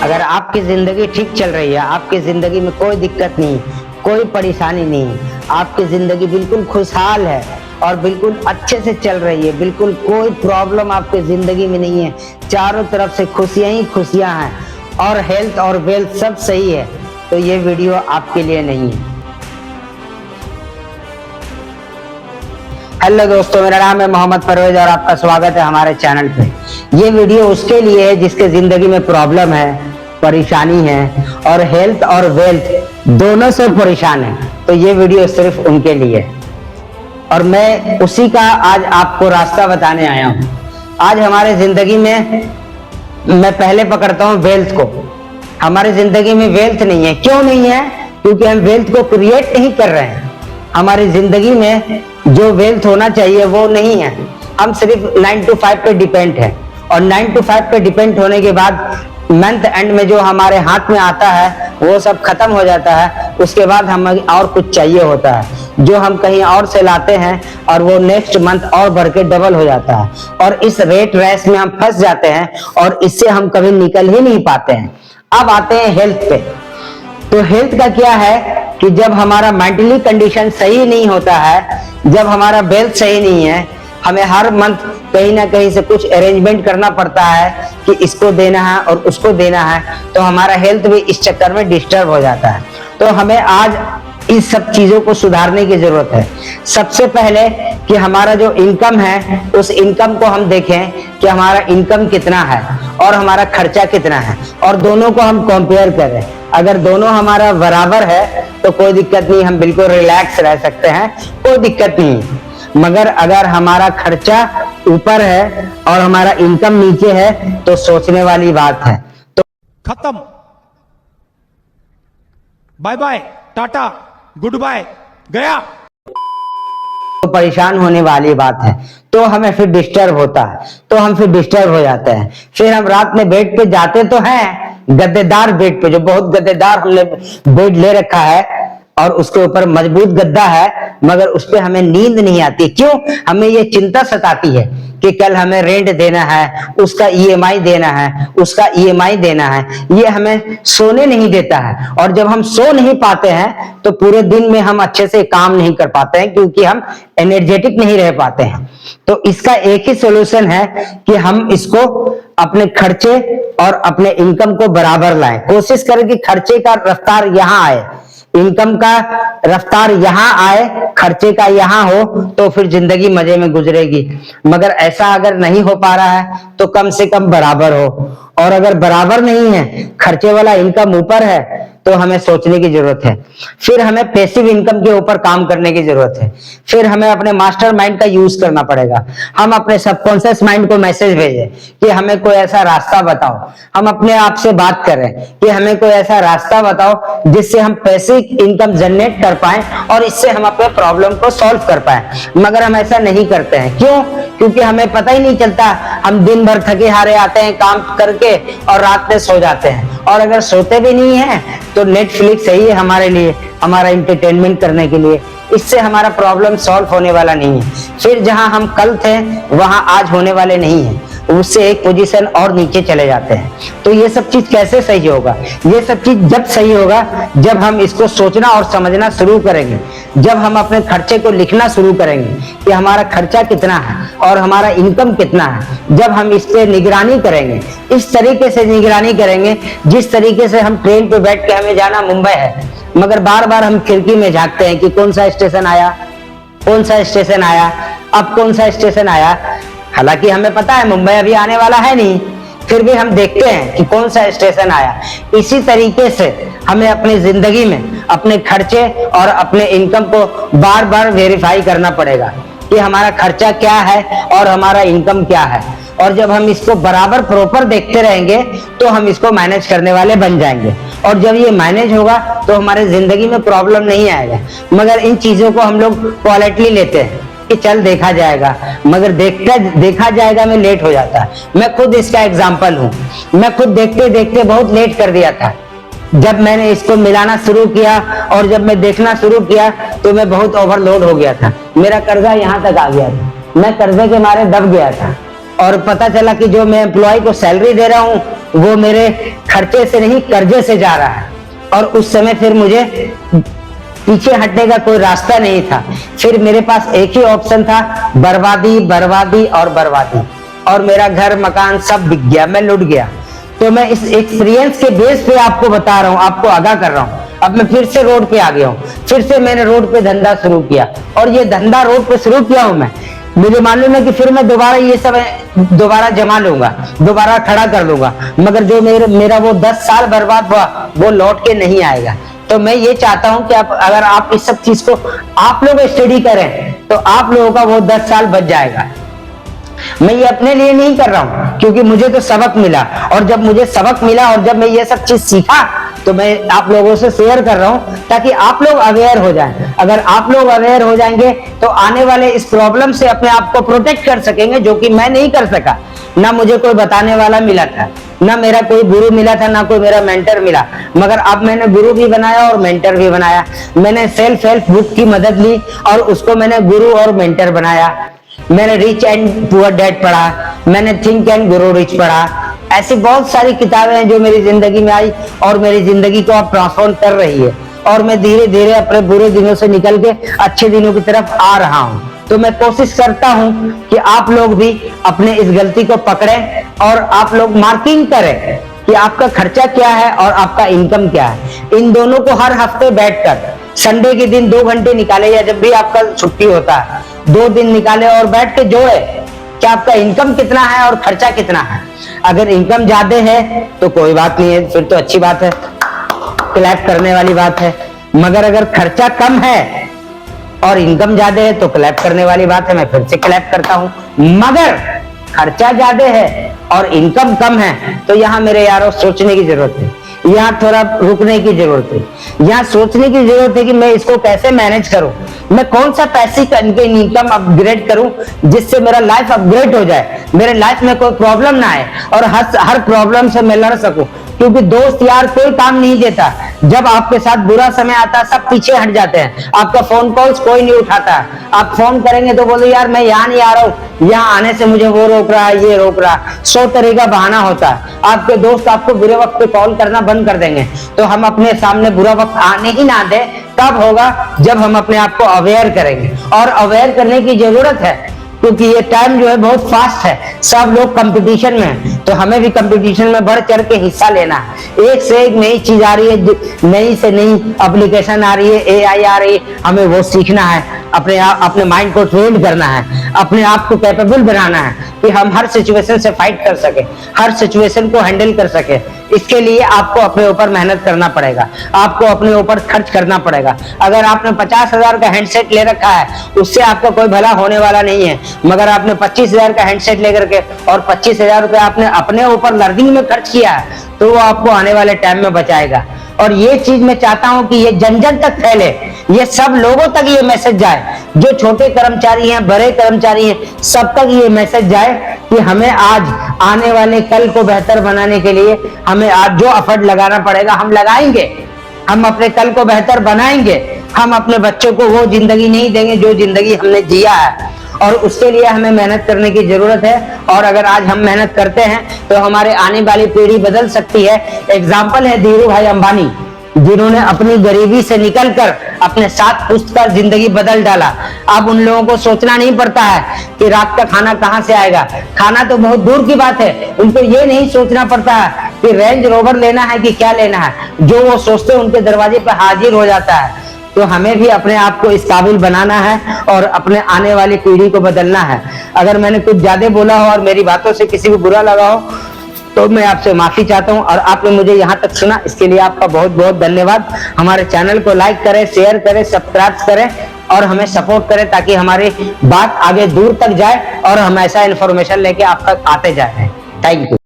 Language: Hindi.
अगर आपकी जिंदगी ठीक चल रही है, आपकी जिंदगी में कोई दिक्कत नहीं, कोई परेशानी नहीं, आपकी जिंदगी बिल्कुल खुशहाल है और बिल्कुल अच्छे से चल रही है, बिल्कुल कोई प्रॉब्लम आपकी जिंदगी में नहीं है, चारों तरफ से खुशियां ही खुशियां हैं और हेल्थ और वेल्थ सब सही है, तो ये वीडियो आपके लिए नहीं है। हेलो दोस्तों, मेरा नाम है मोहम्मद परवेज और आपका स्वागत है हमारे चैनल पे। ये वीडियो उसके लिए है जिसके जिंदगी में प्रॉब्लम है, परेशानी है और हेल्थ और वेल्थ दोनों से परेशान है, तो ये वीडियो सिर्फ उनके लिए है और मैं उसी का आज आपको रास्ता बताने आया हूँ। आज हमारे जिंदगी में मैं पहले पकड़ता हूँ वेल्थ को। हमारी जिंदगी में वेल्थ नहीं है। क्यों नहीं है? क्योंकि हम वेल्थ को क्रिएट नहीं कर रहे हैं। हमारी जिंदगी में जो वेल्थ होना चाहिए वो नहीं है। हम सिर्फ 9 to 5 पे डिपेंड है और 9 to 5 पे डिपेंड होने के बाद मंथ एंड में जो हमारे हाथ में आता है वो सब खत्म हो जाता है। उसके बाद हमें और कुछ चाहिए होता है जो हम कहीं और से लाते हैं और वो नेक्स्ट मंथ और बढ़ के डबल हो जाता है और इस रेट रेस में हम फंस जाते हैं और इससे हम कभी निकल ही नहीं पाते हैं। अब आते हैं हेल्थ पे। तो हेल्थ का क्या है कि जब हमारा मेंटली कंडीशन सही नहीं होता है, जब हमारा वेल्थ सही नहीं है, हमें हर मंथ कहीं ना कहीं से कुछ अरेंजमेंट करना पड़ता है कि इसको देना है और उसको देना है, तो हमारा हेल्थ भी इस चक्कर में डिस्टर्ब हो जाता है। तो हमें आज इस सब चीजों को सुधारने की जरूरत है। सबसे पहले कि हमारा जो इनकम है उस इनकम को हम देखें कि हमारा इनकम कितना है और हमारा खर्चा कितना है और दोनों को हम कंपेयर करें। अगर दोनों हमारा बराबर है तो कोई दिक्कत नहीं, हम बिल्कुल रिलैक्स रह सकते हैं, कोई दिक्कत नहीं। मगर अगर हमारा खर्चा ऊपर है और हमारा इनकम नीचे है तो सोचने वाली बात है। तो खत्म, bye bye, tata, goodbye, गया। तो परेशान होने वाली बात है। तो हमें फिर डिस्टर्ब होता है, तो हम फिर डिस्टर्ब हो जाते हैं। फिर हम रात में बेड पे जाते तो हैं, गद्देदार बेड पे, जो बहुत गद्देदार हमने बेड ले रखा है और उसके ऊपर मजबूत गद्दा है, मगर उस पे हमें नींद नहीं आती। क्यों? हमें ये चिंता सताती है कि कल हमें रेंट देना है, उसका ईएमआई देना है, उसका ईएमआई देना है। ये हमें सोने नहीं देता है और जब हम सो नहीं पाते हैं तो पूरे दिन में हम अच्छे से काम नहीं कर पाते हैं क्योंकि हम एनर्जेटिक नहीं रह पाते हैं। तो इसका एक ही सोल्यूशन है कि हम इसको अपने खर्चे और अपने इनकम को बराबर लाएं। कोशिश करें कि खर्चे का रफ्तार यहाँ आए, इनकम का रफ्तार यहाँ आए, खर्चे का यहाँ हो, तो फिर जिंदगी मजे में गुजरेगी। मगर ऐसा अगर नहीं हो पा रहा है तो कम से कम बराबर हो, और अगर बराबर नहीं है, खर्चे वाला इनकम ऊपर है, तो हमें सोचने की जरूरत है। फिर हमें पैसिव इनकम के ऊपर काम करने की जरूरत है। फिर हमें अपने मास्टर माइंड का यूज करना पड़ेगा। हम अपने सबकॉन्शियस माइंड को मैसेज भेजें कि हमें कोई ऐसा रास्ता बताओ। हम अपने आप से बात करें कि हमें कोई ऐसा रास्ता बताओ जिससे हम पैसिव इनकम जनरेट कर पाए और इससे हम अपने प्रॉब्लम को सॉल्व कर पाए। मगर हम ऐसा नहीं करते हैं। क्यों? क्योंकि हमें पता ही नहीं चलता। हम दिन भर थके हारे आते हैं काम करके और रात में सो जाते हैं, और अगर सोते भी नहीं है तो नेटफ्लिक्स सही है हमारे लिए, हमारा एंटरटेनमेंट करने के लिए। इससे हमारा प्रॉब्लम सॉल्व होने वाला नहीं है। फिर जहां हम कल थे वहां आज होने वाले नहीं है, उससे एक पोजीशन और नीचे चले जाते हैं। तो ये सब चीज कैसे सही होगा? ये सब चीज जब सही होगा जब हम इसको सोचना और समझना शुरू करेंगे, जब हम अपने खर्चे को लिखना शुरू करेंगे कि हमारा खर्चा कितना है और हमारा इनकम कितना है। जब हम इस पे निगरानी करेंगे, इस तरीके से निगरानी करेंगे जिस तरीके से हम ट्रेन पे बैठ के हमें जाना मुंबई है, मगर बार बार हम खिड़की में झांकते हैं कि कौन सा स्टेशन आया, कौन सा स्टेशन आया, अब कौन सा स्टेशन आया। हालांकि हमें पता है मुंबई अभी आने वाला है नहीं, फिर भी हम देखते हैं कि कौन सा स्टेशन आया। इसी तरीके से हमें अपनी जिंदगी में अपने खर्चे और अपने इनकम को बार बार वेरीफाई करना पड़ेगा कि हमारा खर्चा क्या है और हमारा इनकम क्या है। और जब हम इसको बराबर प्रॉपर देखते रहेंगे तो हम इसको मैनेज करने वाले बन जाएंगे, और जब ये मैनेज होगा तो हमारे जिंदगी में प्रॉब्लम नहीं आएगा। मगर इन चीजों को हम लोग पॉलिटली लेते हैं कि चल देखा जाएगा, मगर देखा जाएगा में लेट हो जाता है। मैं खुद इसका एग्जाम्पल हूँ। मैं खुद देखते देखते बहुत लेट कर दिया था। जब मैंने इसको मिलाना शुरू किया और जब मैं देखना शुरू किया तो मैं बहुत ओवरलोड हो गया था। मेरा कर्जा यहाँ तक आ गया था, मैं कर्जे के मारे दब गया था। और पता चला कि जो मैं एम्प्लॉय को सैलरी दे रहा हूं वो मेरे खर्चे से नहीं कर्जे से जा रहा है। और उस समय फिर मुझे पीछे हटने का कोई रास्ता नहीं था। फिर मेरे पास एक ही ऑप्शन था, बर्बादी बर्बादी और बर्बादी। और मेरा घर मकान सब बिक गया, मैं लुट गया। तो मैं इस एक्सपीरियंस के बेस पे आपको बता रहा हूं, आपको आगाह कर रहा हूं। अब मैं फिर से रोड पे आ गया हूं, फिर से मैंने रोड पे धंधा शुरू किया। और ये धंधा रोड पे शुरू किया हूं मैं, मुझे मालूम है कि फिर मैं दोबारा ये सब दोबारा जमा लूंगा, दोबारा खड़ा कर लूंगा। मगर जो मेरा वो 10 साल बर्बाद हुआ वो लौट के नहीं आएगा। तो मैं ये चाहता हूं कि अगर आप इस सब चीज को आप लोग स्टडी करें तो आप लोगों का वो 10 साल बच जाएगा। मैं ये अपने लिए नहीं कर रहा हूं, क्योंकि मुझे तो सबक मिला। और जब मुझे सबक मिला और जब मैं ये सब चीज सीखा तो मैं आप लोगों से शेयर कर रहा हूं ताकि आप लोग अवेयर हो जाएं। अगर आप लोग अवेयर हो जाएंगे तो आने वाले इस प्रॉब्लम से अपने आप को प्रोटेक्ट कर सकेंगे, जो कि मैं नहीं कर सका। ना मुझे कोई बताने वाला मिला था, ना मेरा कोई गुरु मिला था, ना कोई मेरा मेंटर मिला। मगर अब मैंने गुरु भी बनाया और मेंटर भी बनाया। मैंने सेल्फ हेल्प बुक की मदद ली और उसको मैंने गुरु और मेंटर बनाया। मैंने रिच एंड पुअर डैड पढ़ा, मैंने थिंक एंड ग्रो रिच पढ़ा। ऐसी बहुत सारी किताबें हैं जो मेरी जिंदगी में आई और मेरी जिंदगी को अब ट्रांसफॉर्म कर रही है। और मैं धीरे धीरे अपने बुरे दिनों से निकल के अच्छे दिनों की तरफ आ रहा हूं। तो मैं कोशिश करता हूं कि आप लोग भी अपने इस गलती को पकड़ें और आप लोग मार्किंग करें कि आपका खर्चा क्या है और आपका इनकम क्या है। इन दोनों को हर हफ्ते बैठकर संडे के दिन 2 घंटे निकाले, या जब भी आपका छुट्टी होता है 2 दिन निकाले और बैठ के जोड़े कि आपका इनकम कितना है और खर्चा कितना है। अगर इनकम ज्यादा है तो कोई बात नहीं है, फिर तो अच्छी बात है, क्लैप करने वाली बात है। मगर अगर खर्चा कम है और इनकम ज्यादा है तो क्लैप करने वाली बात है, मैं फिर से क्लैप करता हूं। मगर खर्चा ज्यादा है और इनकम कम है तो यहाँ मेरे यारों सोचने की जरूरत है, यहाँ थोड़ा रुकने की जरूरत है। यहाँ सोचने की जरूरत है कि मैं इसको कैसे मैनेज करूं, मैं कौन सा पैसिव इनकम अपग्रेड करूं जिससे मेरा लाइफ अपग्रेड हो जाए, मेरे लाइफ में कोई प्रॉब्लम ना आए और हर प्रॉब्लम से मैं लड़ सकूं। क्योंकि दोस्त यार कोई काम नहीं देता। जब आपके साथ बुरा समय आता है सब पीछे हट जाते हैं, आपका फोन कॉल्स कोई नहीं उठाता। आप फोन करेंगे तो बोलो यार मैं यहाँ नहीं आ रहा हूँ, यहाँ आने से मुझे वो रोक रहा है, ये रोक रहा है, 100 तरह का बहाना होता है। आपके दोस्त आपको बुरे वक्त पे कॉल करना बंद कर देंगे। तो हम अपने सामने बुरा वक्त आने ही ना दे, तब होगा जब हम अपने आप को अवेयर करेंगे। और अवेयर करने की जरूरत है क्योंकि ये टाइम जो है बहुत फास्ट है, सब लोग कंपटीशन में है, तो हमें भी कंपटीशन में बढ़ चढ़ के हिस्सा लेना है। एक से एक नई चीज आ रही है, नई से नई एप्लीकेशन आ रही है, एआई आ रही है, हमें वो सीखना है, अपने माइंड को ट्रेन करना है, अपने आप को कैपेबल बनाना है कि हम हर सिचुएशन से फाइट कर सके, हर सिचुएशन को हैंडल कर सके। इसके लिए आपको अपने ऊपर मेहनत करना पड़ेगा, आपको अपने ऊपर खर्च करना पड़ेगा। अगर आपने 50,000 का हैंडसेट ले रखा है उससे आपका कोई भला होने वाला नहीं है। मगर आपने 25,000 का हैंडसेट लेकर के और 25,000 रुपए आपने अपने ऊपर लर्निंग में खर्च किया है तो वो आपको आने वाले टाइम में बचाएगा। और ये चीज मैं चाहता हूं कि ये जन जन तक फैले, ये सब लोगों तक ये मैसेज जाए, जो छोटे कर्मचारी हैं, बड़े कर्मचारी हैं, सब तक ये मैसेज जाए कि हमें आज आने वाले कल को बेहतर बनाने के लिए हमें आज जो एफर्ट लगाना पड़ेगा हम लगाएंगे, हम अपने कल को बेहतर बनाएंगे। हम अपने बच्चों को वो जिंदगी नहीं देंगे जो जिंदगी हमने जिया है, और उसके लिए हमें मेहनत करने की जरूरत है। और अगर आज हम मेहनत करते हैं तो हमारे आने वाली पीढ़ी बदल सकती है। एग्जाम्पल है धीरू भाई अंबानी, जिन्होंने अपनी गरीबी से निकलकर अपने 7 पुश्त का जिंदगी बदल डाला। अब उन लोगों को सोचना नहीं पड़ता है कि रात का खाना कहाँ से आएगा, खाना तो बहुत दूर की बात है, उनको ये नहीं सोचना पड़ता है कि रेंज रोवर लेना है कि क्या लेना है, जो वो सोचते हैं उनके दरवाजे पर हाजिर हो जाता है। तो हमें भी अपने आप को इस काबिल बनाना है और अपने आने वाली पीढ़ी को बदलना है। अगर मैंने कुछ ज्यादा बोला हो और मेरी बातों से किसी को बुरा लगा हो तो मैं आपसे माफी चाहता हूं। और आपने मुझे यहाँ तक सुना इसके लिए आपका बहुत बहुत धन्यवाद। हमारे चैनल को लाइक करें, शेयर करें, सब्सक्राइब करें और हमें सपोर्ट करें ताकि हमारी बात आगे दूर तक जाए और हम ऐसा इन्फॉर्मेशन लेके आप तक आते जाए। Thank you.